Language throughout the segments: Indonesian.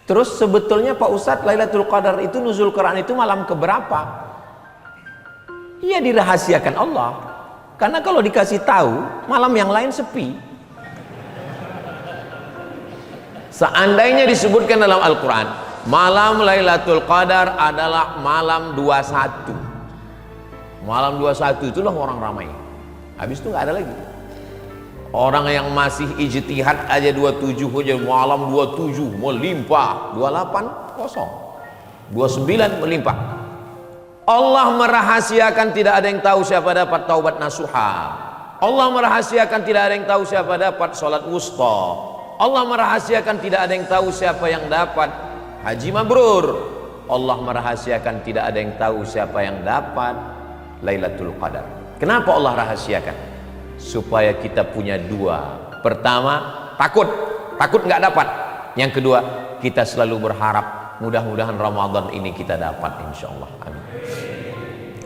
Terus sebetulnya Pak Ustadz, Lailatul Qadar itu nuzul Quran itu malam keberapa? Iya, dirahasiakan Allah. Karena kalau dikasih tahu, malam yang lain sepi. Seandainya disebutkan dalam Al-Quran, malam Lailatul Qadar adalah malam 21. Malam 21 itulah orang ramai. Habis itu nggak ada lagi. Orang yang masih ijtihad aja 27 aja, malam 27 melimpah, 28 kosong, 29 melimpah. Allah merahasiakan tidak ada yang tahu siapa dapat taubat nasuha. Allah merahasiakan tidak ada yang tahu siapa dapat sholat wusta. Allah merahasiakan tidak ada yang tahu siapa yang dapat haji mabrur. Allah merahasiakan tidak ada yang tahu siapa yang dapat Lailatul Qadar. Kenapa Allah rahasiakan? Supaya kita punya dua. Pertama, takut nggak dapat. Yang kedua, kita selalu berharap mudah-mudahan Ramadan ini kita dapat, insya Allah. Amin.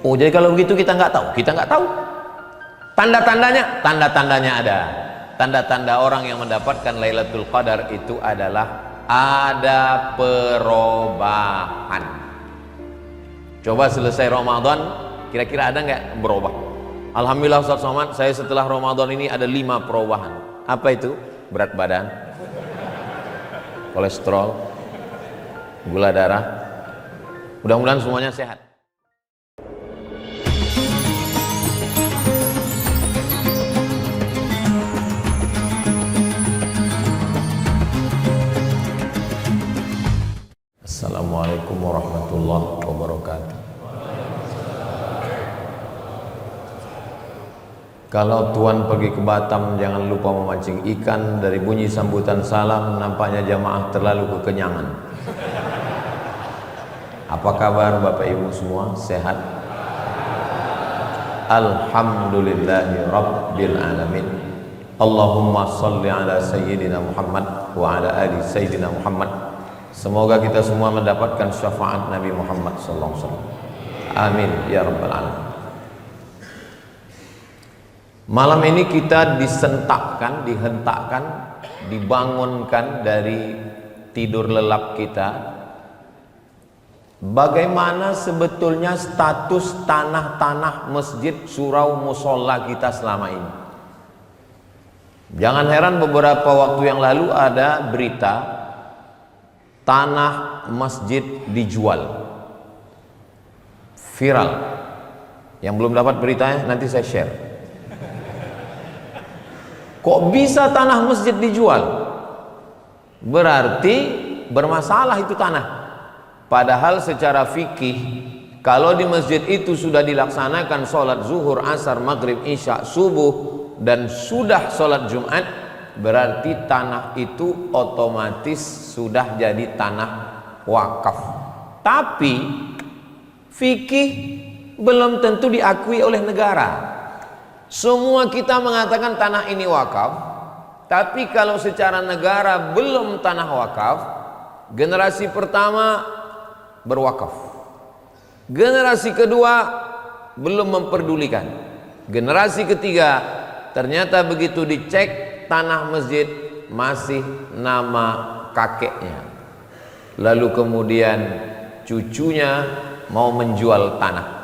Oh, jadi kalau begitu kita nggak tahu. Tanda-tandanya ada. Tanda-tanda orang yang mendapatkan Lailatul Qadar itu adalah ada perubahan. Coba selesai Ramadan, kira-kira ada nggak berubah? Alhamdulillah Ustaz Somad, saya setelah Ramadan ini ada 5 perubahan. Apa itu? Berat badan, kolesterol, gula darah. Mudah-mudahan semuanya sehat. Assalamualaikum warahmatullahi wabarakatuh. Kalau tuan pergi ke Batam, jangan lupa memancing ikan. Dari bunyi sambutan salam, nampaknya jamaah terlalu kekenyangan. Apa kabar Bapak Ibu semua? Sehat? Alhamdulillahi Rabbil Alamin. Allahumma salli ala Sayyidina Muhammad wa ala ali Sayyidina Muhammad. Semoga kita semua mendapatkan syafaat Nabi Muhammad SAW. Amin ya Rabbal Alamin. Malam ini kita dihentakkan, dibangunkan dari tidur lelap kita. Bagaimana sebetulnya status tanah-tanah masjid, surau, musola kita selama ini? Jangan heran beberapa waktu yang lalu ada berita tanah masjid dijual, viral. Yang belum dapat beritanya nanti saya share. Kok bisa tanah masjid dijual? Berarti bermasalah itu tanah. Padahal secara fikih, kalau di masjid itu sudah dilaksanakan sholat zuhur, asar, maghrib, isya, subuh, dan sudah sholat Jumat, berarti tanah itu otomatis sudah jadi tanah wakaf. Tapi fikih belum tentu diakui oleh negara. Semua kita mengatakan tanah ini wakaf, tapi kalau secara negara belum tanah wakaf. Generasi pertama berwakaf, generasi kedua belum memperdulikan, generasi ketiga ternyata begitu dicek tanah masjid masih nama kakeknya, lalu kemudian cucunya mau menjual tanah.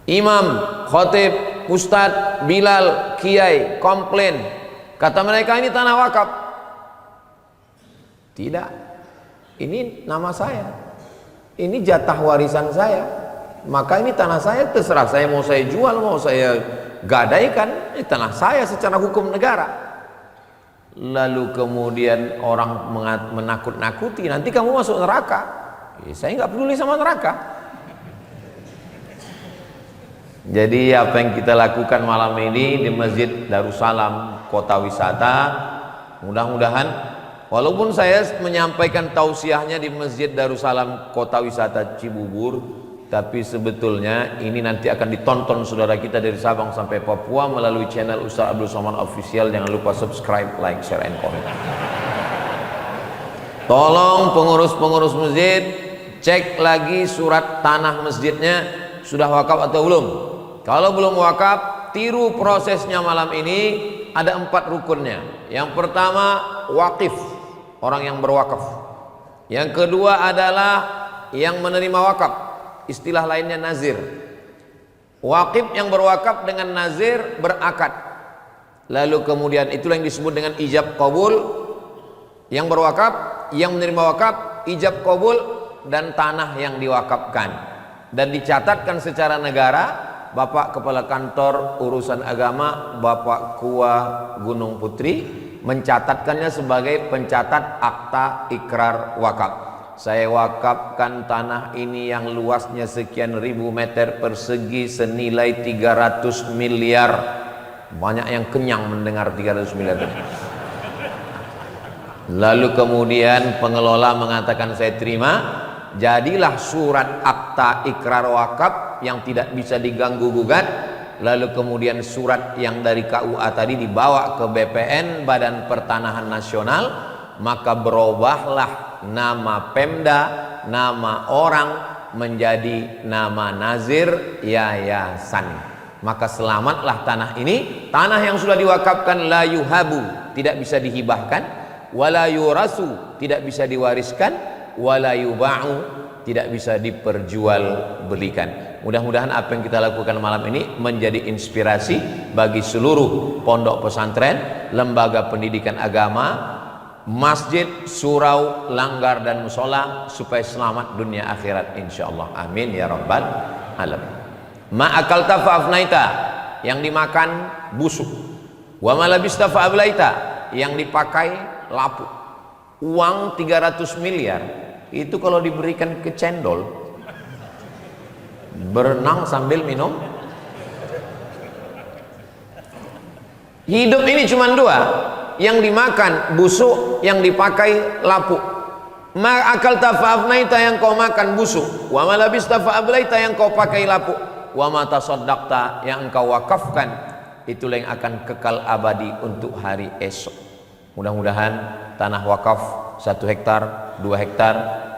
Imam, khotib, ustadz, bilal, kiai komplain, kata mereka ini tanah wakaf. Tidak, ini nama saya, ini jatah warisan saya, maka ini tanah saya, terserah saya mau saya jual, mau saya gadaikan, ini tanah saya secara hukum negara. Lalu kemudian orang menakut-nakuti, nanti kamu masuk neraka. Saya nggak peduli sama neraka. Jadi apa yang kita lakukan malam ini di Masjid Darussalam Kota Wisata, mudah-mudahan walaupun saya menyampaikan tausiahnya di Masjid Darussalam Kota Wisata Cibubur, tapi sebetulnya ini nanti akan ditonton saudara kita dari Sabang sampai Papua melalui channel Ustaz Abdul Somad Official. Jangan lupa subscribe, like, share, and comment. Tolong pengurus-pengurus masjid cek lagi surat tanah masjidnya sudah wakaf atau belum. Kalau belum wakaf, tiru prosesnya malam ini. Ada 4 rukunnya. Yang pertama, wakif, orang yang berwakaf. Yang kedua adalah yang menerima wakaf, istilah lainnya nazir. Wakif yang berwakaf dengan nazir berakad. Lalu kemudian itulah yang disebut dengan ijab qabul. Yang berwakaf, yang menerima wakaf, ijab qabul, dan tanah yang diwakafkan. Dan dicatatkan secara negara. Bapak Kepala Kantor Urusan Agama, Bapak Kua Gunung Putri, mencatatkannya sebagai pencatat akta ikrar wakaf. Saya wakafkan tanah ini yang luasnya sekian ribu meter persegi senilai 300 miliar. Banyak yang kenyang mendengar 300 miliar. Lalu kemudian pengelola mengatakan saya terima. Jadilah surat akta ikrar wakaf yang tidak bisa diganggu gugat. Lalu kemudian surat yang dari KUA tadi dibawa ke BPN, Badan Pertanahan Nasional. Maka berubahlah nama Pemda, nama orang menjadi nama nazir yayasan. Maka selamatlah tanah ini. Tanah yang sudah diwakafkan la yuhabu, tidak bisa dihibahkan, wala yurasu, tidak bisa diwariskan, wala yuba'u, tidak bisa diperjualbelikan. Mudah-mudahan apa yang kita lakukan malam ini menjadi inspirasi bagi seluruh pondok pesantren, lembaga pendidikan agama, masjid, surau, langgar dan musola, supaya selamat dunia akhirat insyaallah. Amin ya rabbal alamin. Ma'akalta fa'afnaita, yang dimakan busuk. Wa malabista fa'ablaita, yang dipakai lapuk. Uang 300 miliar itu kalau diberikan ke cendol, berenang sambil minum. Hidup ini cuma dua, yang dimakan busuk, yang dipakai lapuk. Ma akalta fa'afnaita, yang kau makan busuk. Wa malabista fa'ablaita, yang kau pakai lapuk. Wa ma tasaddaqta, yang engkau wakafkan, itulah yang akan kekal abadi untuk hari esok. Mudah-mudahan tanah wakaf 1 hektar, 2 hektar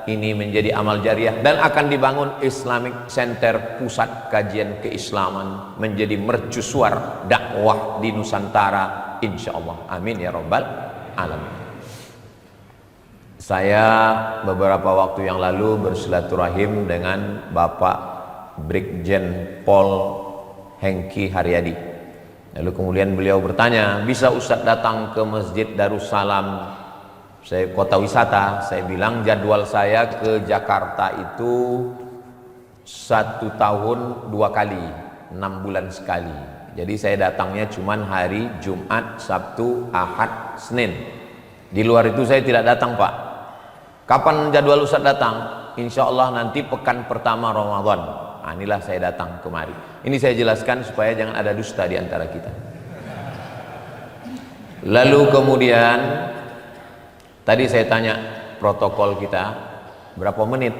ini menjadi amal jariah dan akan dibangun Islamic Center, pusat kajian keislaman, menjadi mercusuar dakwah di Nusantara insyaallah. Amin ya rabbal alamin. Saya beberapa waktu yang lalu bersilaturahim dengan Bapak Brigjen Pol Hengki Haryadi. Lalu kemudian beliau bertanya, bisa Ustadz datang ke Masjid Darussalam, saya kota wisata. Saya bilang jadwal saya ke Jakarta itu 1 tahun 2 kali, 6 bulan sekali. Jadi saya datangnya cuman hari Jumat, Sabtu, Ahad, Senin. Di luar itu saya tidak datang Pak. Kapan jadwal Ustadz datang? Insya Allah nanti pekan pertama Ramadan. Nah, inilah saya datang kemari. Ini saya jelaskan supaya jangan ada dusta di antara kita. Lalu kemudian tadi saya tanya protokol kita berapa menit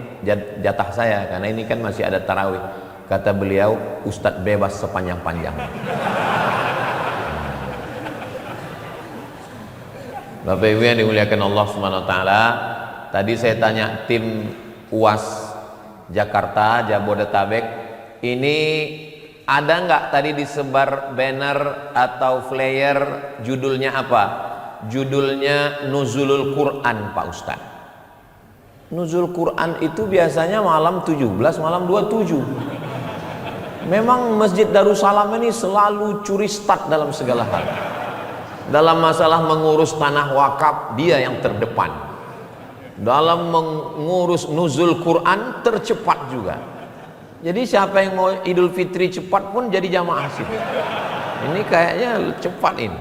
jatah saya, karena ini kan masih ada tarawih. Kata beliau, Ustadz bebas sepanjang-panjang. Bapak Ibu yang dimuliakan Allah Subhanahu wa taala, tadi saya tanya tim UAS Jakarta, Jabodetabek, ini ada nggak tadi disebar banner atau flyer, judulnya apa? Judulnya Nuzulul Quran Pak Ustadz. Nuzul Quran itu biasanya malam 17, malam 27. Memang Masjid Darussalam ini selalu curi start dalam segala hal. Dalam masalah mengurus tanah wakaf, dia yang terdepan. Dalam mengurus nuzul Quran tercepat juga. Jadi siapa yang mau Idul Fitri cepat pun jadi jamaah sih. Ini kayaknya cepat ini.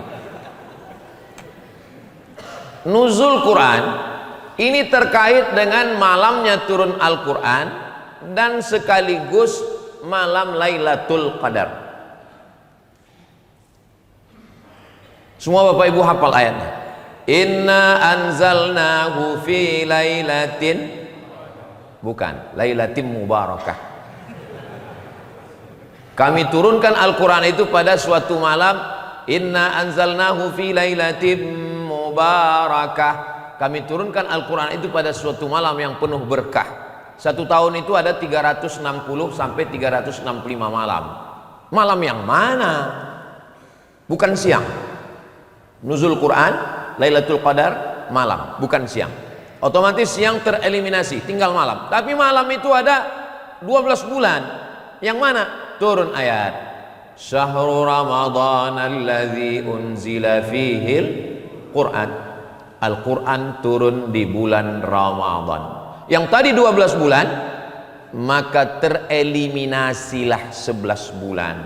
Nuzul Quran ini terkait dengan malamnya turun Al-Quran dan sekaligus malam Lailatul Qadar. Semua Bapak Ibu hafal ayatnya. Inna anzalnahu fi lailatin, bukan, lailatin mubarakah. Kami turunkan Al-Quran itu pada suatu malam. Inna anzalnahu fi lailatin mubarakah. Kami turunkan Al-Quran itu pada suatu malam yang penuh berkah. 1 tahun itu ada 360 sampai 365 malam. Malam yang mana? Bukan siang. Nuzul Quran Lailatul Qadar malam, bukan siang. Otomatis yang tereliminasi, tinggal malam. Tapi malam itu ada 12 bulan. Yang mana? Turun ayat. Syahrul Ramadan alladzi unzila fihil Quran. Al-Quran turun di bulan Ramadan. Yang tadi 12 bulan, maka tereliminasilah 11 bulan.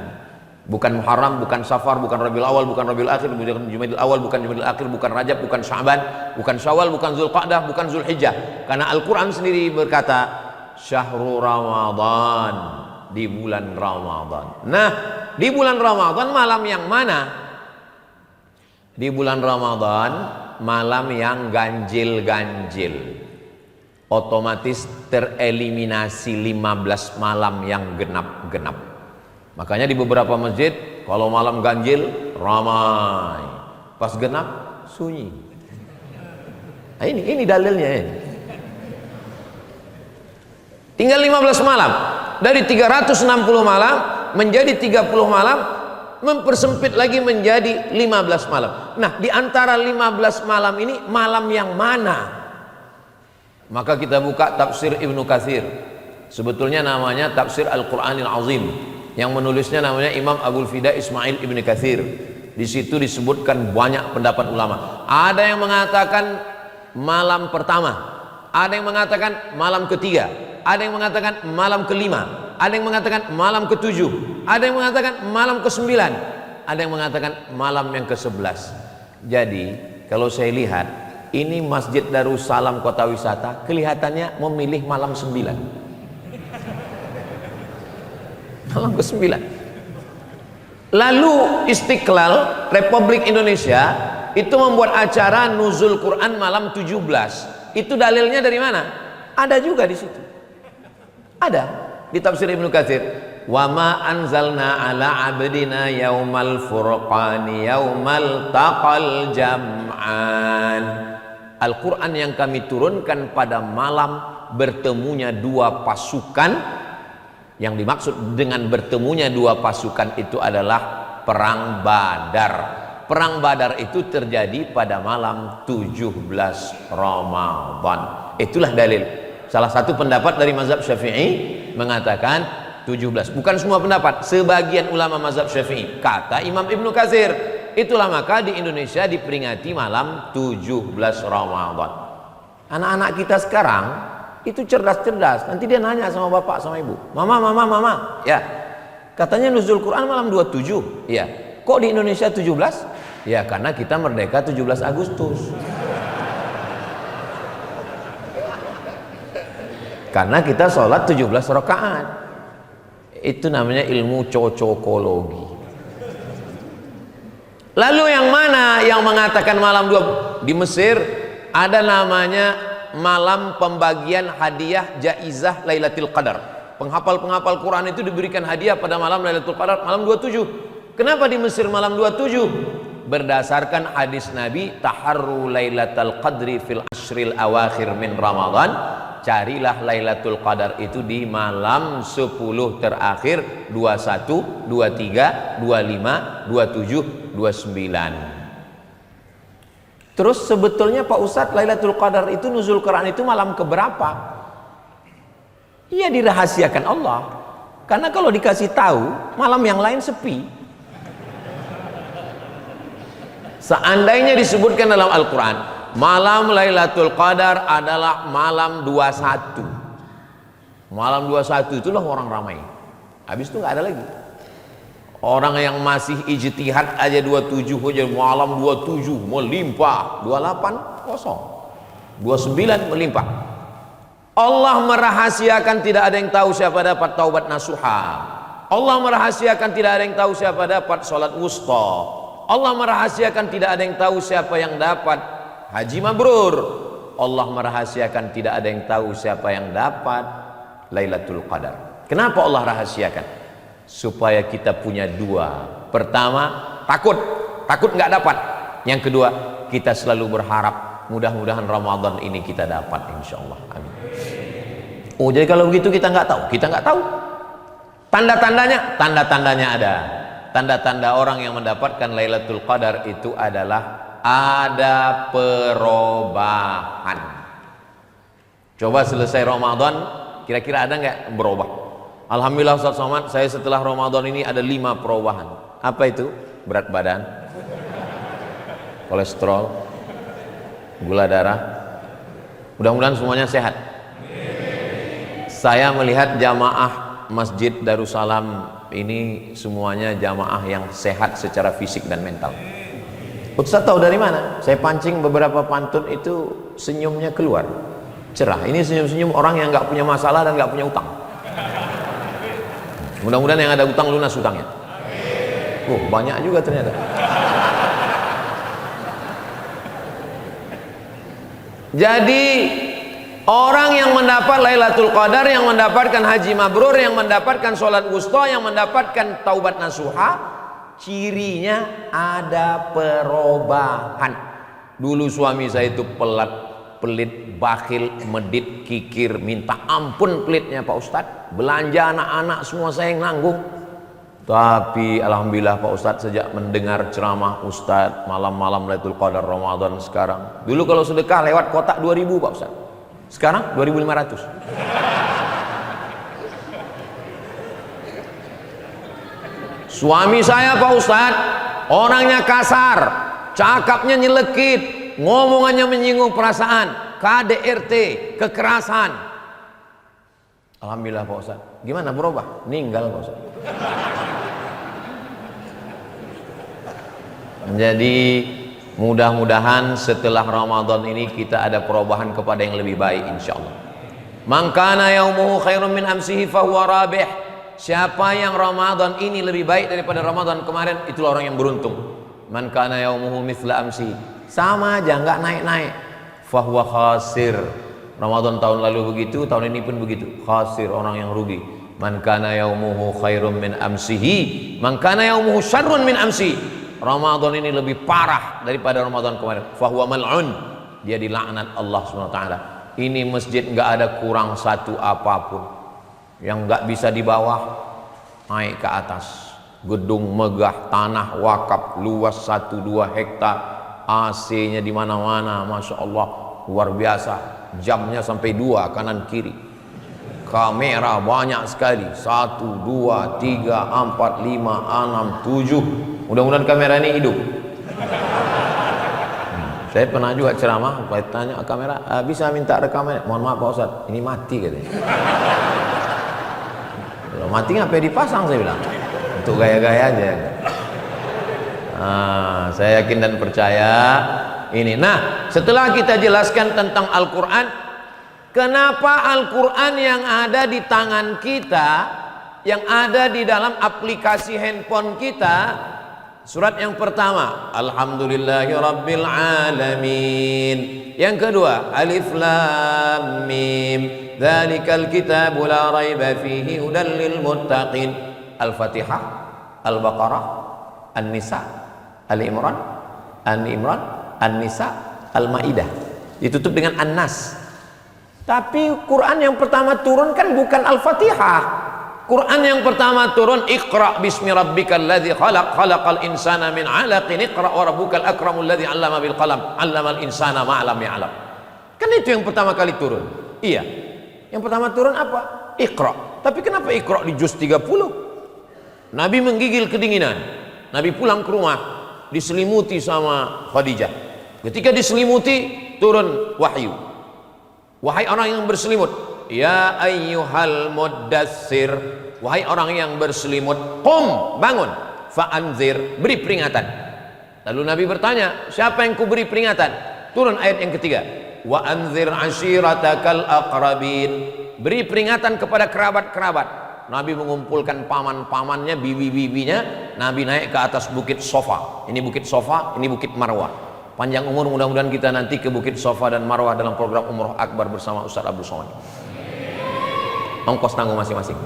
Bukan Muharram, bukan Safar, bukan Rabiul Awal, bukan Rabiul Akhir, bukan Jumadil Awal, bukan Jumadil Akhir, bukan Rajab, bukan Sya'ban, bukan Syawal, bukan Zulqa'dah, bukan Zulhijjah. Karena Al-Quran sendiri berkata Syahrul Ramadan, di bulan Ramadan. Nah, di bulan Ramadan malam yang mana? Di bulan Ramadan malam yang ganjil-ganjil. Otomatis tereliminasi 15 malam yang genap-genap. Makanya di beberapa masjid kalau malam ganjil ramai, pas genap sunyi. Nah, ini dalilnya ini. Tinggal 15 malam. Dari 360 malam menjadi 30 malam, mempersempit lagi menjadi 15 malam. Nah, di antara 15 malam ini malam yang mana? Maka kita buka tafsir Ibnu Katsir. Sebetulnya namanya tafsir Al-Qur'anil Azim. Yang menulisnya namanya Imam Abul Fida Ismail Ibnu Katsir. Di situ disebutkan banyak pendapat ulama. Ada yang mengatakan malam pertama, ada yang mengatakan malam ketiga, ada yang mengatakan malam kelima, ada yang mengatakan malam ketujuh, ada yang mengatakan malam kesembilan, ada yang mengatakan malam yang ke-11. Jadi kalau saya lihat ini Masjid Darussalam Kota Wisata kelihatannya memilih malam 9. Malam ke-9. Lalu Istiqlal Republik Indonesia itu membuat acara nuzul Quran malam 17. Itu dalilnya dari mana? Ada juga di situ. Ada di tafsir Ibnu Katsir. Wa ma anzalna ala abdina yaumal furqani yaumal taqal jam'an. Al-Quran yang kami turunkan pada malam bertemunya dua pasukan. Yang dimaksud dengan bertemunya dua pasukan itu adalah perang Badar. Perang Badar itu terjadi pada malam 17 Ramadan. Itulah dalil. Salah satu pendapat dari mazhab Syafi'i mengatakan 17. Bukan semua pendapat, sebagian ulama mazhab Syafi'i. Kata Imam Ibnu Katsir, itulah maka di Indonesia diperingati malam 17 Ramadan. Anak-anak kita sekarang itu cerdas-cerdas. Nanti dia nanya sama bapak sama ibu, mama, ya katanya nuzul Quran malam 27. Ya, kok di Indonesia 17? Ya karena kita merdeka 17 Agustus. Karena kita sholat 17 rakaat. Itu namanya ilmu cocokologi. Lalu yang mana yang mengatakan malam 2? Di Mesir ada namanya malam pembagian hadiah jaizah Lailatul Qadar. Penghafal-penghafal Quran itu diberikan hadiah pada malam Lailatul Qadar, malam 27. Kenapa di Mesir malam 27? Berdasarkan hadis Nabi, taharru Lailatul Qadri fil ashril awakhir min Ramadan. Carilah Lailatul Qadar itu di malam 10 terakhir, 21, 23, 25, 27, 29. Terus sebetulnya Pak Ustadz, Lailatul Qadar itu nuzul Quran itu malam keberapa? Iya, dirahasiakan Allah. Karena kalau dikasih tahu, malam yang lain sepi. Seandainya disebutkan dalam Al-Quran malam Lailatul Qadar adalah malam 21. Malam 21 itulah orang ramai. Habis itu nggak ada lagi. Orang yang masih ijtihad aja 27 aja, malam 27 melimpah, 28 kosong, 29 melimpah. Allah merahasiakan tidak ada yang tahu siapa dapat taubat nasuha. Allah merahasiakan tidak ada yang tahu siapa dapat salat wusta. Allah merahasiakan tidak ada yang tahu siapa yang dapat haji mabrur. Allah merahasiakan tidak ada yang tahu siapa yang dapat Lailatul Qadar. Kenapa Allah rahasiakan? Supaya kita punya dua. Pertama, takut nggak dapat. Yang kedua, kita selalu berharap mudah-mudahan Ramadan ini kita dapat, insya Allah. Amin. Oh, jadi kalau begitu kita nggak tahu. Tanda-tandanya ada. Tanda-tanda orang yang mendapatkan Lailatul Qadar itu adalah ada perubahan. Coba selesai Ramadan, kira-kira ada nggak berubah? Alhamdulillah Ustaz Somad, saya setelah Ramadan ini ada 5 perubahan. Apa itu? Berat badan, kolesterol, gula darah. Mudah-mudahan semuanya sehat. Saya melihat jamaah Masjid Darussalam ini semuanya jamaah yang sehat secara fisik dan mental. Ustaz tahu dari mana? Saya pancing beberapa pantun itu senyumnya keluar cerah. Ini senyum-senyum orang yang nggak punya masalah dan nggak punya utang. Mudah-mudahan yang ada utang lunas utangnya. Banyak juga ternyata. Jadi orang yang mendapat Lailatul Qadar, yang mendapatkan haji mabrur, yang mendapatkan sholat wusta, yang mendapatkan taubat nasuha, cirinya ada perubahan. Dulu suami saya itu pelit, bakhil, medit, kikir, minta ampun pelitnya Pak Ustadz. Belanja anak-anak semua saya yang nanggung. Tapi alhamdulillah Pak Ustadz, sejak mendengar ceramah Ustadz malam-malam Lailatul Qadar Ramadan sekarang. Dulu kalau sedekah lewat kotak 2000 Pak Ustadz. Sekarang 2500. Suami saya Pak Ustadz orangnya kasar, cakapnya nyelekit, ngomongannya menyinggung perasaan, KDRT, kekerasan. Alhamdulillah Pak Ustadz. Gimana berubah? Ninggal Pak Ustadz. Jadi mudah-mudahan setelah Ramadan ini kita ada perubahan kepada yang lebih baik insyaallah. Man kana yaumuhu khairum min amsihi fahuwa rabih. Siapa yang Ramadan ini lebih baik daripada Ramadan kemarin, itulah orang yang beruntung. Man kana yaumuhu mithla amsihi. Sama aja, enggak naik-naik. Fahuwa khasir. Ramadan tahun lalu begitu, tahun ini pun begitu. Khasir, orang yang rugi. Man kana yaumuhu khairum min amsihi, man kana yaumuhu syarrun min amsihi. Ramadan ini lebih parah daripada Ramadan kemarin. Fahuwa mal'un, dia dilaknat Allah SWT. Ini masjid nggak ada kurang satu apapun. Yang nggak bisa di bawah naik ke atas. Gedung megah, tanah wakaf luas 1-2 hektar, AC-nya di mana-mana, masya Allah luar biasa. Jamnya sampai 2 kanan kiri. Kamera banyak sekali, 1, 2, 3, 4, 5, 6, 7. Mudah-mudahan kamera ini hidup. Saya pernah juga ceramah, saya tanya kamera, bisa minta rekaman? Mohon maaf Pak Ustadz, ini mati katanya. Kalau mati ngapain dipasang, saya bilang. Untuk gaya-gaya aja. Saya yakin dan percaya ini. Nah, setelah kita jelaskan tentang Al-Quran, kenapa Al-Quran yang ada di tangan kita, yang ada di dalam aplikasi handphone kita, surat yang pertama Alhamdulillahi Rabbil Alamin, yang kedua Alif Lam Mim Dzalikal Kitabu La Raiba Fihi Hudan Lil Muttaqin. Al-Fatihah, Al-Baqarah, An-Nisa, Al-Imran, An-Nisa, Al-Maidah, ditutup dengan An-Nas. Tapi Quran yang pertama turun kan bukan Al-Fatihah. Quran yang pertama turun Iqra bismi rabbikal ladzi khalaq, khalaqal insana min 'alaqin, Iqra wa rabbukal akramul ladzi 'allama bil qalam, 'allamal insana ma 'lam ya'lam. Kan itu yang pertama kali turun. Iya. Yang pertama turun apa? Iqra. Tapi kenapa Iqra di juz 30? Nabi menggigil kedinginan. Nabi pulang ke rumah diselimuti sama Khadijah. Ketika diselimuti turun wahyu. Wahai orang yang berselimut, ya ayyuhal muddatsir, wahai orang yang berselimut, qum, bangun, fa'anzir, beri peringatan. Lalu Nabi bertanya, siapa yang kuberi peringatan? Turun ayat yang ketiga, wa anzir ashiratakal aqrabin, beri peringatan kepada kerabat-kerabat. Nabi mengumpulkan paman-pamannya, bibi-bibinya. Nabi naik ke atas bukit Sofa. Ini bukit Sofa, ini bukit Marwah. Panjang umur, mudah-mudahan kita nanti ke bukit Sofa dan Marwah dalam program Umroh Akbar bersama Ustaz Abdul Somad. Ongkos tanggung masing-masing.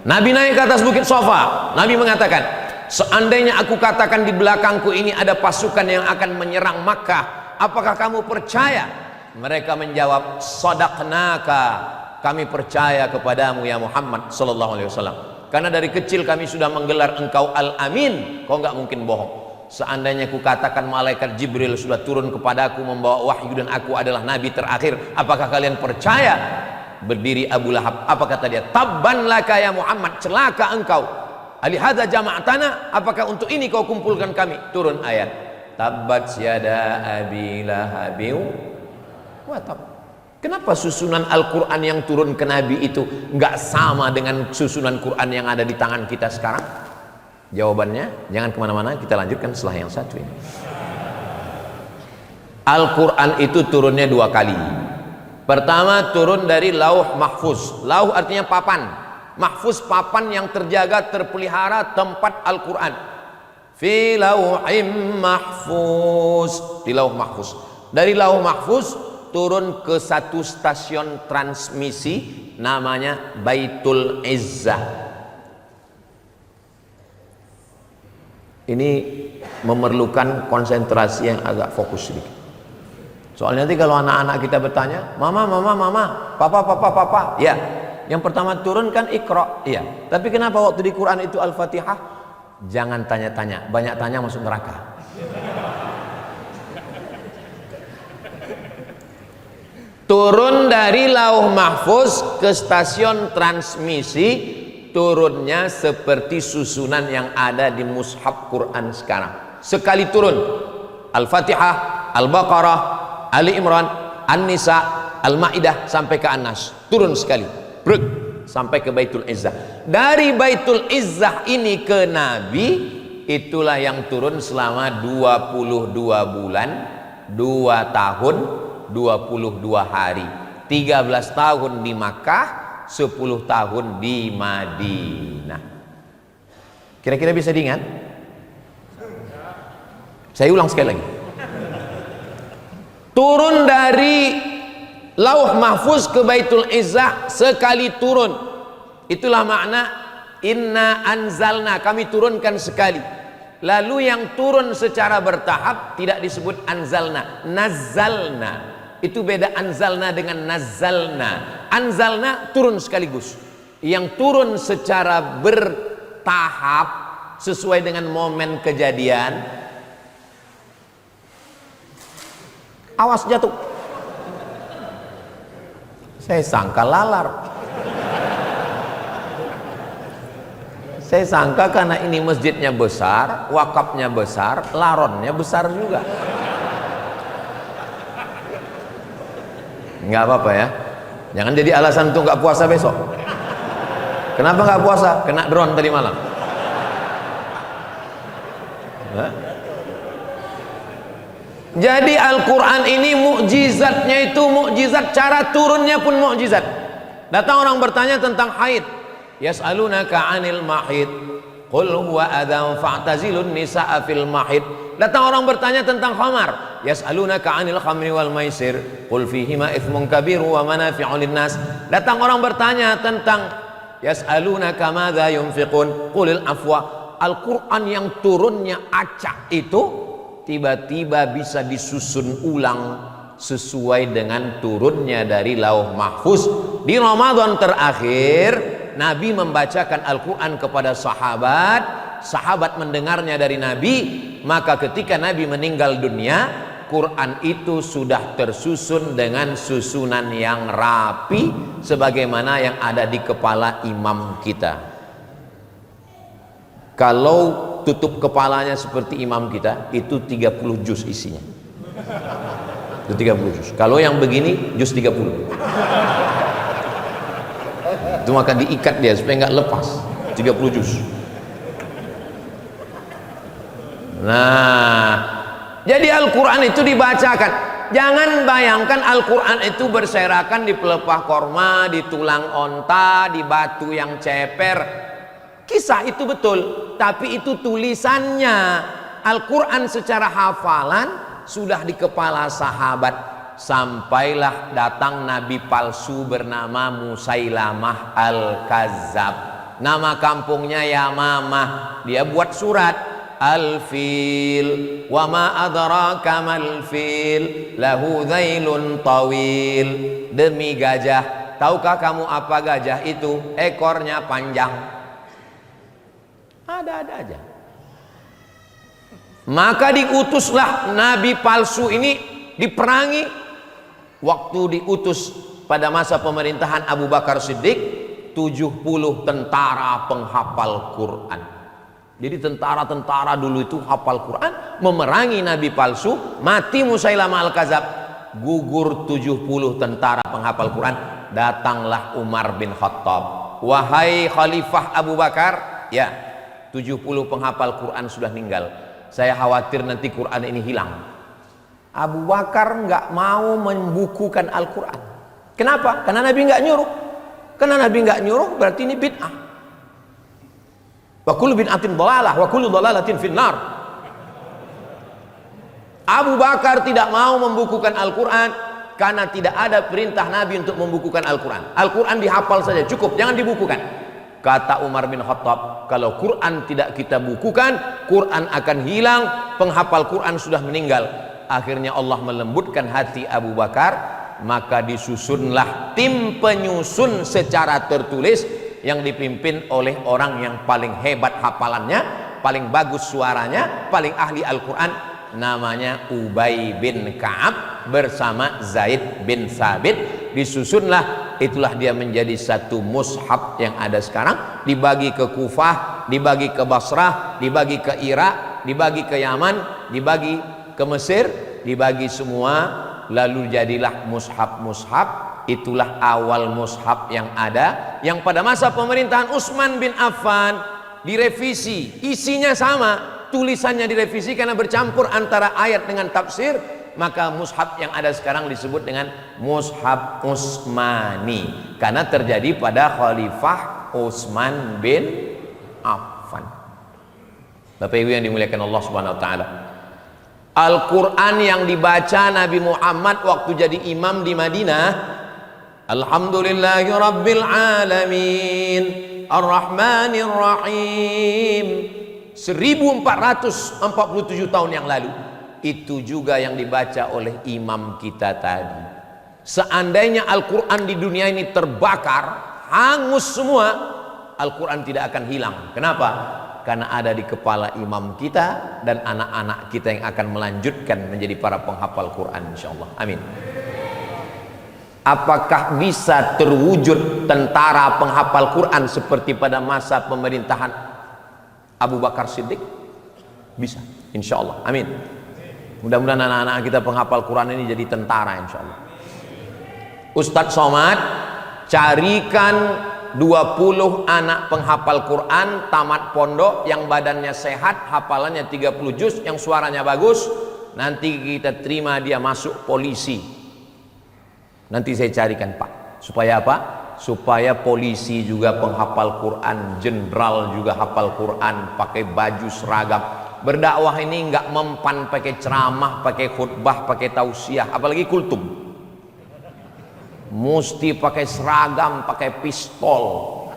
Nabi naik ke atas bukit Sofa. Nabi mengatakan, seandainya aku katakan di belakangku ini ada pasukan yang akan menyerang Makkah, apakah kamu percaya? Mereka menjawab, sadaqnaka, kami percaya kepadamu ya Muhammad sallallahu alaihi wasallam. Karena dari kecil kami sudah menggelar engkau Al-Amin, kau enggak mungkin bohong. seandainya kukatakan malaikat Jibril sudah turun kepadaku membawa wahyu dan aku adalah nabi terakhir, apakah kalian percaya? Berdiri Abu Lahab, apa kata dia? Tabban laka ya Muhammad, celaka engkau. Alihadza jama'tana, apakah untuk ini kau kumpulkan kami? Turun ayat, tabbat yada abi lahabin wa tab. Kenapa susunan Al-Quran yang turun ke Nabi itu nggak sama dengan susunan Quran yang ada di tangan kita sekarang? Jawabannya, jangan kemana-mana, kita lanjutkan setelah yang satu ini. Al-Quran itu turunnya 2 kali. Pertama turun dari lauh mahfuz. Lauh artinya papan, mahfuz papan yang terjaga, terpelihara tempat Al-Quran. Fi lauhim mahfuz, di lauh mahfuz. Dari lauh mahfuz turun ke satu stasiun transmisi namanya Baitul Izzah. Ini memerlukan konsentrasi yang agak fokus sedikit. Soalnya nanti kalau anak-anak kita bertanya, mama, papa, ya, yang pertama turun kan Iqra, iya. Tapi kenapa waktu di Quran itu Al-Fatihah? Jangan tanya-tanya, banyak tanya masuk neraka. Turun dari lauh mahfuz ke stasiun transmisi, turunnya seperti susunan yang ada di mushaf Quran sekarang. Sekali turun Al-Fatihah, Al-Baqarah, Ali Imran, An-Nisa, Al-Ma'idah sampai ke An-Nas, turun sekali, brek, sampai ke Baitul Izzah. Dari Baitul Izzah ini ke Nabi, itulah yang turun selama 22 bulan, 2 tahun, 22 hari, 13 tahun di Makkah, 10 tahun di Madinah. Kira-kira bisa diingat? Saya ulang sekali lagi. Turun dari lauh mahfuz ke Baitul Izzah sekali turun. Itulah makna inna anzalna, kami turunkan sekali. Lalu yang turun secara bertahap tidak disebut anzalna, nazzalna. Itu beda anzalna dengan nazzalna. Anzalna turun sekaligus. Yang turun secara bertahap sesuai dengan momen kejadian. Awas jatuh. Saya sangka lalar. Saya sangka karena ini masjidnya besar, wakafnya besar, laronnya besar juga. Nggak apa-apa ya, jangan jadi alasan untuk nggak puasa besok. Kenapa nggak puasa? Kena drone tadi malam. Hah? Jadi Al-Quran ini mukjizatnya itu mukjizat, cara turunnya pun mukjizat. Datang orang bertanya tentang haid, yas'alunaka 'anil mahid qul huwa adzan fa'tazilun nisaa fil mahid. Datang orang bertanya tentang khamar, yas'alunaka 'anil khamri wal maisir qul fihima itsmun kabir wa manafi'u linnas. Datang orang bertanya tentang yas'alunaka madza yunfiqun qulil afwa. Al-Quran yang turunnya acak itu tiba-tiba bisa disusun ulang sesuai dengan turunnya dari lauh mahfuz. Di Ramadan terakhir Nabi membacakan Al-Quran kepada sahabat, sahabat mendengarnya dari Nabi, maka ketika Nabi meninggal dunia, Quran itu sudah tersusun dengan susunan yang rapi sebagaimana yang ada di kepala imam kita. Kalau tutup kepalanya seperti imam kita, itu 30 juz isinya. Itu 30 juz. Kalau yang begini, juz 30. Itu maka diikat dia supaya nggak lepas. 30 juz. Nah, jadi Al-Quran itu dibacakan. Jangan bayangkan Al-Quran itu berserakan di pelepah korma, di tulang onta, di batu yang ceper. Kisah itu betul, tapi itu tulisannya. Al-Quran secara hafalan sudah di kepala sahabat. Sampailah datang nabi palsu bernama Musailamah Al-Kazzab. Nama kampungnya Yamamah. Dia buat surat Al-Fil wa ma adraka mal fil lahu dhailun tawil. Demi gajah, tahukah kamu apa gajah itu? Ekornya panjang. Ada-ada aja. Maka diutuslah nabi palsu ini diperangi. Waktu diutus pada masa pemerintahan Abu Bakar Siddiq, 70 tentara penghafal Quran. Jadi tentara-tentara dulu itu hafal Quran, memerangi nabi palsu, mati Musailamah al-Kadzab, gugur 70 tentara penghafal Quran. Datanglah Umar bin Khattab, wahai Khalifah Abu Bakar, ya 70 penghafal Quran sudah meninggal, saya khawatir nanti Quran ini hilang. Abu Bakar nggak mau membukukan Al-Quran. Kenapa? Karena Nabi nggak nyuruh. Karena Nabi nggak nyuruh berarti ini bid'ah. Wa kullu bid'atin dhalalah wa kullu dhalalatin finnar. Abu Bakar tidak mau membukukan Al-Quran karena tidak ada perintah Nabi untuk membukukan Al-Quran. Al-Quran dihafal saja cukup, jangan dibukukan. Kata Umar bin Khattab, kalau Quran tidak kita bukukan, Quran akan hilang, penghafal Quran sudah meninggal. Akhirnya Allah melembutkan hati Abu Bakar, maka disusunlah tim penyusun secara tertulis yang dipimpin oleh orang yang paling hebat hafalannya, paling bagus suaranya, paling ahli Al-Quran, namanya Ubay bin Ka'ab bersama Zaid bin Sabit. Disusunlah, itulah dia menjadi satu mushaf yang ada sekarang, dibagi ke Kufah, dibagi ke Basrah, dibagi ke Irak, dibagi ke Yaman, dibagi ke Mesir, dibagi semua, lalu jadilah mushaf-mushaf. Itulah awal mushaf yang ada, yang pada masa pemerintahan Utsman bin Affan direvisi, isinya sama, tulisannya direvisi karena bercampur antara ayat dengan tafsir, maka mushaf yang ada sekarang disebut dengan mushaf Utsmani karena terjadi pada Khalifah Utsman bin Affan. Bapak Ibu yang dimuliakan Allah Subhanahu wa taala, Al-Quran yang dibaca Nabi Muhammad waktu jadi imam di Madinah, Alhamdulillahi Rabbil Alamin Ar-Rahmanir Rahim, 1447 tahun yang lalu, itu juga yang dibaca oleh imam kita tadi. Seandainya Al-Quran di dunia ini terbakar, hangus semua, Al-Quran tidak akan hilang. Kenapa? Karena ada di kepala imam kita dan anak-anak kita yang akan melanjutkan menjadi para penghafal Quran insyaallah. Amin. Apakah bisa terwujud tentara penghafal Quran seperti pada masa pemerintahan Abu Bakar Siddiq? Bisa, insyaallah. Amin. Mudah-mudahan anak-anak kita penghafal Quran ini jadi tentara insyaallah. Ustadz Somad, carikan 20 anak penghafal Quran tamat pondok yang badannya sehat, hafalannya 30 juz, yang suaranya bagus, nanti kita terima dia masuk polisi. Nanti saya carikan Pak. Supaya apa? Supaya polisi juga penghafal Quran, jenderal juga hafal Quran, pakai baju seragam. Berdakwah ini enggak mempan pakai ceramah, pakai khutbah, pakai tausiah, apalagi kultum. Mesti pakai seragam, pakai pistol.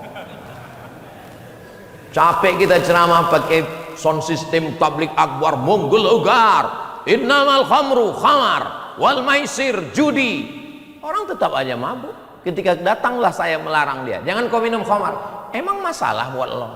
Capek kita ceramah pakai sound system tablik akbar menggelegar, innamal khamru khamar wal maisir judi. Orang tetap aja mabuk. Ketika datanglah saya melarang dia, jangan kau minum khamar. Emang masalah buat lo?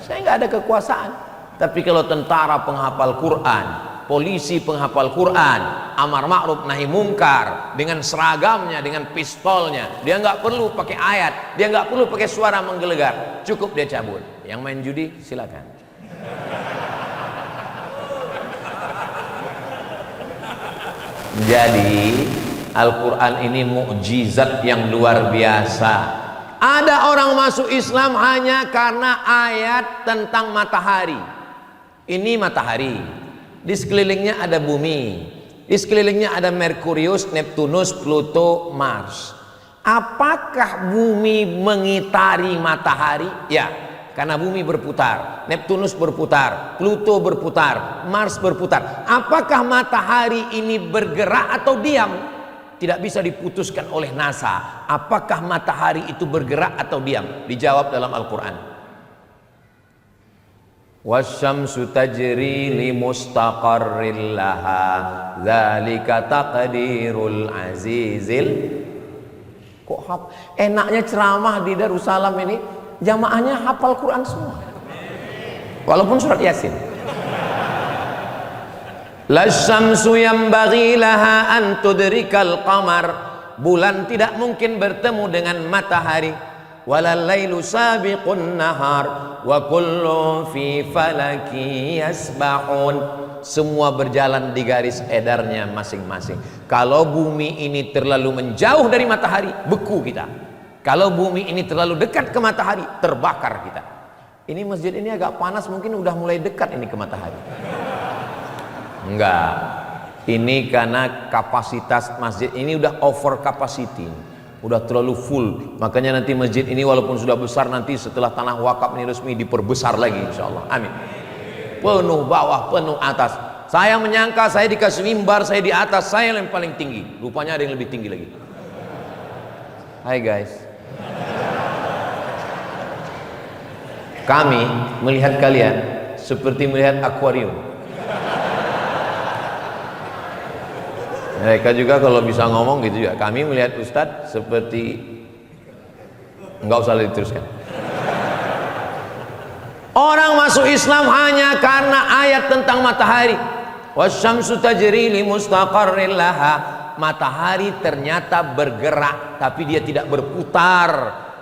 Saya nggak ada kekuasaan. Tapi kalau tentara penghafal Quran, polisi penghafal Quran, amar ma'ruf nahi mungkar, dengan seragamnya, dengan pistolnya, dia nggak perlu pakai ayat, dia nggak perlu pakai suara menggelegar, cukup dia cabut. Yang main judi silakan. Jadi Al-Quran ini mukjizat yang luar biasa. Ada orang masuk Islam hanya karena ayat tentang matahari. Ini matahari, di sekelilingnya ada bumi, di sekelilingnya ada Merkurius, Neptunus, Pluto, Mars. Apakah bumi mengitari matahari? Ya, karena bumi berputar, Neptunus berputar, Pluto berputar, Mars berputar. Apakah matahari ini bergerak atau diam? Tidak bisa diputuskan oleh NASA. Apakah matahari itu bergerak atau diam? Dijawab dalam Al-Quran. Wasyamsu tajri li mustaqarril laha dzalika taqdirul azizil. Kok enaknya ceramah di Darussalam ini, jamaahnya hafal Quran semua. Walaupun surat Yasin. La syamsu yanbaghi laha an tudrikal qamar. Bulan tidak mungkin bertemu dengan matahari. Walal lailu sabiqun nahar wa kullu fi falaki yasbahun. Semua berjalan di garis edarnya masing-masing. Kalau bumi ini terlalu menjauh dari matahari, beku kita. Kalau bumi ini terlalu dekat ke matahari, terbakar kita. Ini masjid ini agak panas, mungkin udah mulai dekat ini ke matahari. Enggak, ini karena kapasitas masjid ini udah over capacity, udah terlalu full. Makanya nanti masjid ini walaupun sudah besar, nanti setelah tanah wakaf ini resmi diperbesar lagi, insyaallah. Amin. Penuh bawah, penuh atas. Saya menyangka saya dikasih mimbar, saya di atas, saya yang paling tinggi. Rupanya ada yang lebih tinggi lagi. Hai guys, kami melihat kalian seperti melihat akuarium. Mereka juga kalau bisa ngomong gitu juga. Kami melihat Ustadz seperti, enggak usah diteruskan. Orang masuk Islam hanya karena ayat tentang matahari. Wasyamsu tajri li mustaqarrin laha. Matahari ternyata bergerak, tapi dia tidak berputar.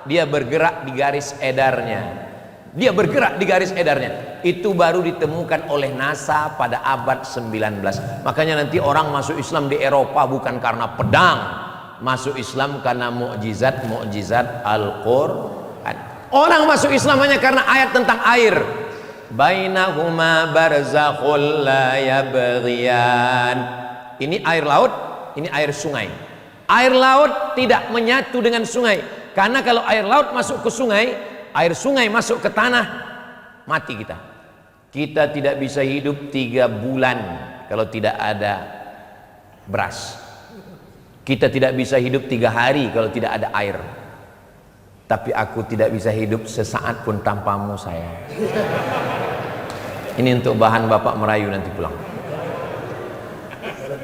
Dia bergerak di garis edarnya. Dia bergerak di garis edarnya. Itu baru ditemukan oleh NASA pada abad 19. Makanya nanti orang masuk Islam di Eropa bukan karena pedang, masuk Islam karena mukjizat Al-Qur'an. Orang masuk Islam hanya karena ayat tentang air. Bainahuma barzakhul la yabghiyan. Ini air laut, ini air sungai. Air laut tidak menyatu dengan sungai. Karena kalau air laut masuk ke sungai, air sungai masuk ke tanah, mati kita. Kita tidak bisa hidup 3 bulan kalau tidak ada beras. Kita tidak bisa hidup 3 hari kalau tidak ada air. Tapi aku tidak bisa hidup sesaat pun tanpamu sayang. Ini untuk bahan Bapak merayu nanti pulang.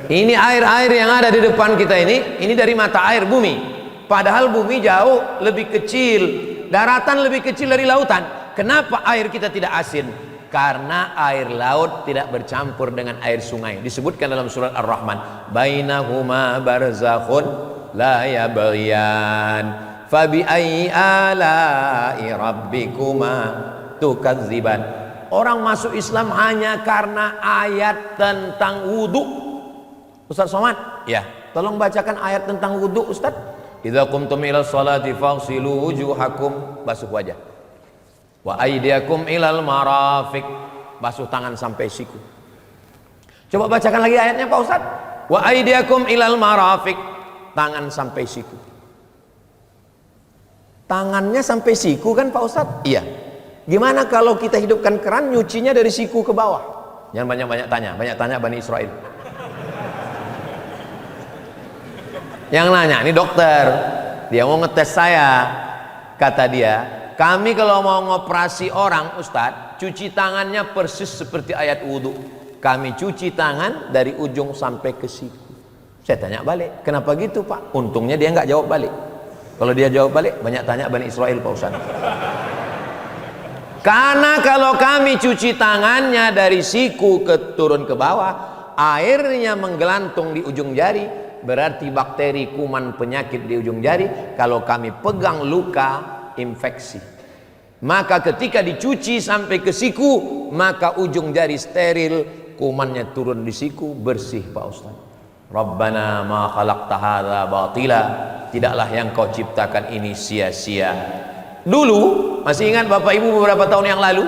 Ini air-air yang ada di depan kita ini dari mata air bumi. Padahal bumi jauh lebih kecil, daratan lebih kecil dari lautan. Kenapa air kita tidak asin? Karena air laut tidak bercampur dengan air sungai. Disebutkan dalam surat Ar-Rahman, bainahuma barzakhun la yabghiyan. Fabi ayyi ala'i rabbikuma tukadziban. Orang masuk Islam hanya karena ayat tentang wudu. Ustaz Somad, ya, tolong bacakan ayat tentang wudu Ustaz. Idza qumtum ila sholati faghsilu wujuhakum, basuh wajah. Wa aydiyakum ilal marafiq, basuh tangan sampai siku. Coba bacakan lagi ayatnya Pak Ustaz. Wa aydiyakum ilal marafiq, tangan sampai siku. Tangannya sampai siku kan Pak Ustadz? Iya. Gimana kalau kita hidupkan keran, nyucinya dari siku ke bawah? Jangan banyak-banyak tanya Bani Israel. Yang nanya, ini dokter, dia mau ngetes saya. Kata dia, kami kalau mau ngoperasi orang Ustadz, cuci tangannya persis seperti ayat wudhu. Kami cuci tangan dari ujung sampai ke siku. Saya tanya balik, kenapa gitu Pak? Untungnya dia nggak jawab balik. Kalau dia jawab balik, banyak tanya Bani Israel Pak Ustaz. Karena kalau kami cuci tangannya dari siku turun ke bawah, airnya menggelantung di ujung jari, berarti bakteri, kuman, penyakit di ujung jari. Kalau kami pegang luka, infeksi. Maka ketika dicuci sampai ke siku, maka ujung jari steril, kumannya turun di siku, bersih Pak Ustaz. Rabbana ma khalaqta hadza batila, tidaklah yang kau ciptakan ini sia-sia. Dulu, masih ingat Bapak Ibu beberapa tahun yang lalu,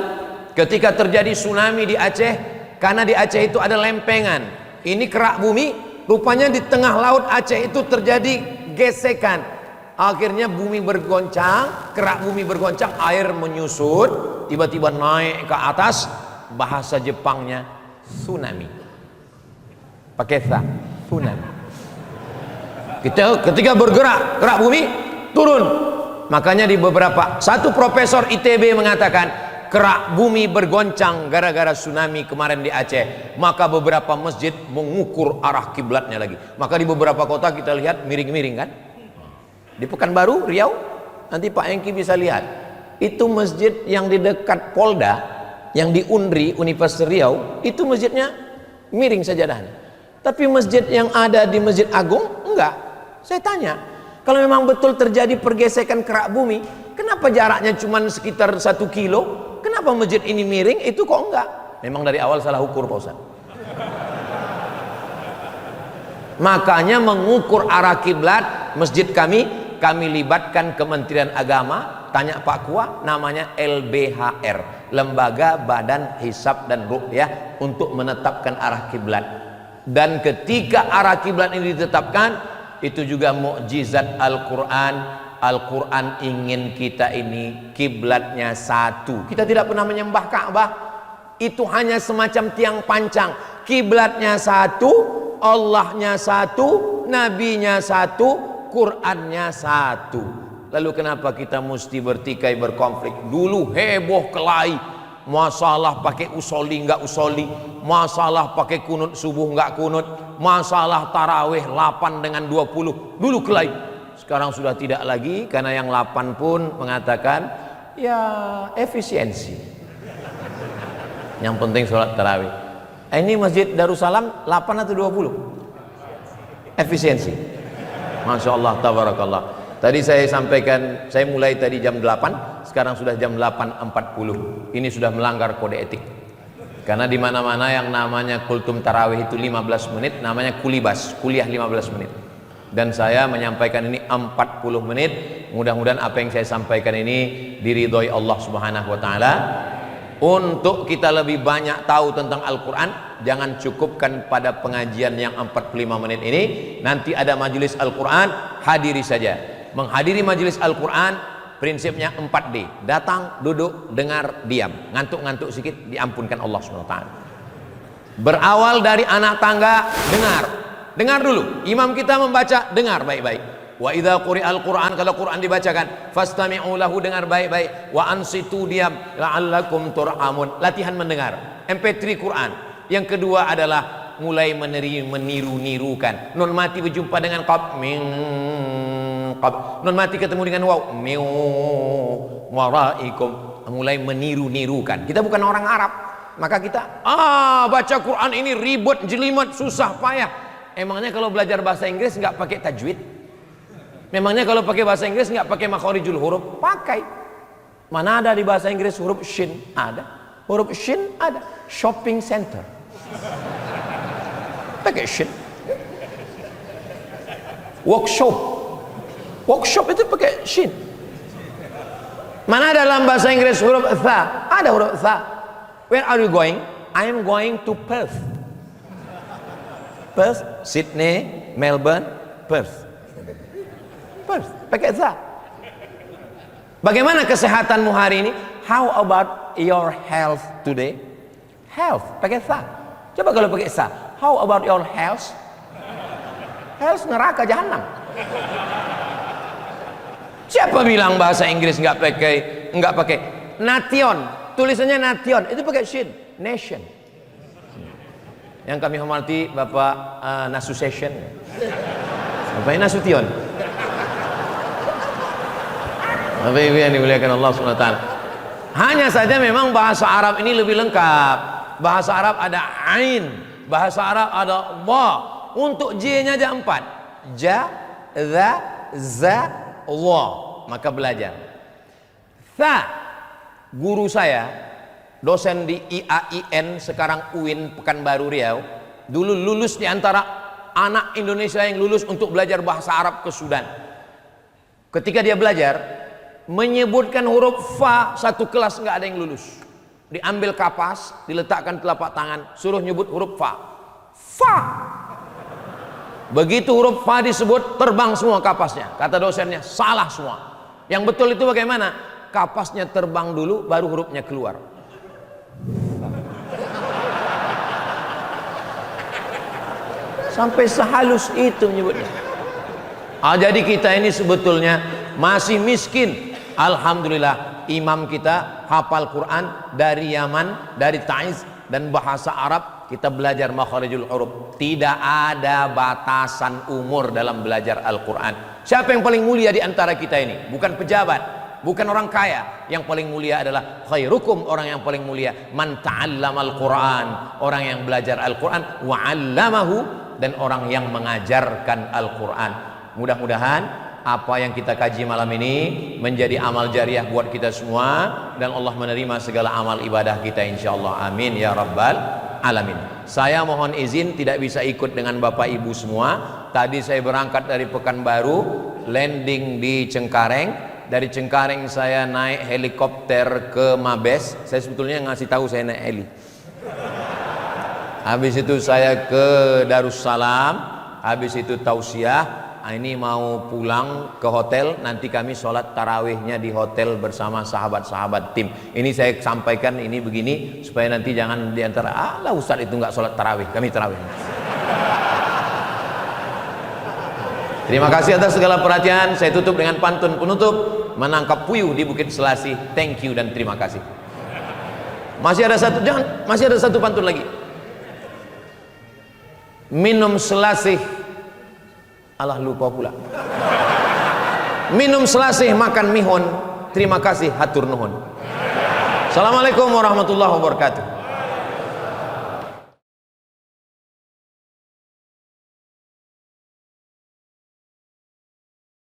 ketika terjadi tsunami di Aceh, karena di Aceh itu ada lempengan, ini kerak bumi, rupanya di tengah laut Aceh itu terjadi gesekan. Akhirnya bumi bergoncang, kerak bumi bergoncang, air menyusut, tiba-tiba naik ke atas. Bahasa Jepangnya tsunami. Pakai sa, tsunami. Ketika bergerak, kerak bumi turun. Makanya di beberapa, satu profesor ITB mengatakan kerak bumi bergoncang gara-gara tsunami kemarin di Aceh. Maka beberapa masjid mengukur arah kiblatnya lagi. Maka di beberapa kota kita lihat miring-miring kan. Di Pekanbaru, Riau, nanti Pak Engki bisa lihat. Itu masjid yang di dekat Polda, yang di Unri, Universitas Riau, itu masjidnya miring sajadahnya. Tapi masjid yang ada di Masjid Agung enggak. Saya tanya, kalau memang betul terjadi pergesekan kerak bumi, kenapa jaraknya cuma sekitar 1 kilo? Kenapa masjid ini miring, itu kok enggak? Memang dari awal salah ukur, Pak Ustaz. Makanya mengukur arah kiblat masjid kami libatkan Kementerian Agama. Tanya Pak Kua, namanya LBHR, Lembaga Badan Hisab dan Ruqyah, untuk menetapkan arah kiblat. Dan ketika arah kiblat ini ditetapkan, itu juga mukjizat Al-Quran. Al-Quran ingin kita ini kiblatnya satu. Kita tidak pernah menyembah Ka'bah, itu hanya semacam tiang pancang. Kiblatnya satu, Allahnya satu, Nabinya satu, Qurannya satu. Lalu kenapa kita mesti bertikai berkonflik? Dulu heboh kelahi, masalah pakai usoli nggak usoli, masalah pakai kunut subuh nggak kunut, masalah tarawih 8 dengan 20. Dulu kelahi. Sekarang sudah tidak lagi, karena yang 8 pun mengatakan ya efisiensi. Yang penting sholat tarawih. Ini Masjid Darussalam 8 atau 20? Efisiensi. Masya Allah, tabarakallah. Tadi saya sampaikan, saya mulai tadi jam 8, sekarang sudah jam 8.40. Ini sudah melanggar kode etik. Karena di mana-mana yang namanya kultum tarawih itu 15 menit, namanya kulibas, kuliah 15 menit. Dan saya menyampaikan ini 40 menit. Mudah-mudahan apa yang saya sampaikan ini diridhoi Allah Subhanahu wa taala. Untuk kita lebih banyak tahu tentang Al-Quran, jangan cukupkan pada pengajian yang 45 menit ini. Nanti ada majelis Al-Quran, hadiri saja. Menghadiri majelis Al-Quran prinsipnya 4D. Datang, duduk, dengar, diam. Ngantuk-ngantuk sedikit diampunkan Allah SWT. Berawal dari anak tangga, dengar dulu. Imam kita membaca, dengar baik-baik. Wa idza quri'al Qur'an, kalau Quran dibacakan, fastami'u lahu, dengar baik-baik. Wa ansitu, diam, la'allakum turhamun, latihan mendengar. MP3 Quran. Yang kedua adalah mulai meniru-nirukan. Nun mati berjumpa dengan qab, min qab. Nun mati ketemu dengan waw, min waraikum. Mulai meniru-nirukan. Kita bukan orang Arab, maka kita baca Quran ini ribet, jelimet, susah payah. Emangnya kalau belajar bahasa Inggris nggak pakai tajwid? Memangnya kalau pakai bahasa Inggris nggak pakai makhorijul huruf? Pakai. Mana ada di bahasa Inggris huruf shin? Ada. Huruf shin ada. Shopping center. Pakai shin. Workshop itu pakai shin. Mana ada dalam bahasa Inggris huruf tha? Ada huruf tha. Where are you going? I am going to Perth. Perth, Sydney, Melbourne, Perth. Pakai za. Bagaimana kesehatanmu hari ini? How about your health today? Health pakai za. Coba kalau pakai za. How about your health? Health neraka jahanam. Siapa bilang bahasa Inggris nggak pakai nation? Tulisannya nation, itu pakai shin. Nation. Yang kami hormati Bapak Nasution. Bapak Nasution. Bapak Ibu yang dimuliakan Allah SWT. Hanya saja memang bahasa Arab ini lebih lengkap. Bahasa Arab ada ain, bahasa Arab ada wa. Untuk j-nya aja 4. Ja, za, za, wa. Maka belajar. Tha, guru saya, dosen di IAIN, sekarang UIN Pekanbaru Riau, dulu lulus di antara anak Indonesia yang lulus untuk belajar bahasa Arab ke Sudan. Ketika dia belajar, menyebutkan huruf fa, satu kelas nggak ada yang lulus. Diambil kapas, diletakkan telapak tangan, suruh nyebut huruf fa. Fa. Begitu huruf fa disebut, terbang semua kapasnya. Kata dosennya, salah semua. Yang betul itu bagaimana? Kapasnya terbang dulu, baru hurufnya keluar. Sampai sehalus itu menyebutnya. Jadi kita ini sebetulnya masih miskin. Alhamdulillah, imam kita hafal Quran dari Yaman, dari Taiz, dan bahasa Arab. Kita belajar makharijul huruf. Tidak ada batasan umur dalam belajar Al-Quran. Siapa yang paling mulia di antara kita ini? Bukan pejabat, bukan orang kaya. Yang paling mulia adalah khairukum, orang yang paling mulia man ta'allamal Qur'an, orang yang belajar Al-Qur'an, wa 'allamahu, dan orang yang mengajarkan Al-Qur'an. Mudah-mudahan apa yang kita kaji malam ini menjadi amal jariah buat kita semua, dan Allah menerima segala amal ibadah kita insyaallah. Amin ya rabbal alamin. Saya mohon izin tidak bisa ikut dengan Bapak Ibu semua. Tadi saya berangkat dari Pekanbaru, landing di Cengkareng. Dari Cengkareng saya naik helikopter ke Mabes. Saya sebetulnya ngasih tahu saya naik heli. Habis itu saya ke Darussalam, habis itu tausiah. Ini mau pulang ke hotel, nanti kami sholat tarawihnya di hotel bersama sahabat-sahabat tim. Ini saya sampaikan ini begini supaya nanti jangan diantara alah Ustadz itu nggak sholat tarawih, kami tarawih. Terima kasih atas segala perhatian. Saya tutup dengan pantun penutup, menangkap puyuh di Bukit Selasih. Thank you dan terima kasih. Masih ada satu pantun lagi. Minum selasih, alah lupa pula. Minum selasih makan mihun, terima kasih hatur nuhun. Assalamualaikum warahmatullahi wabarakatuh.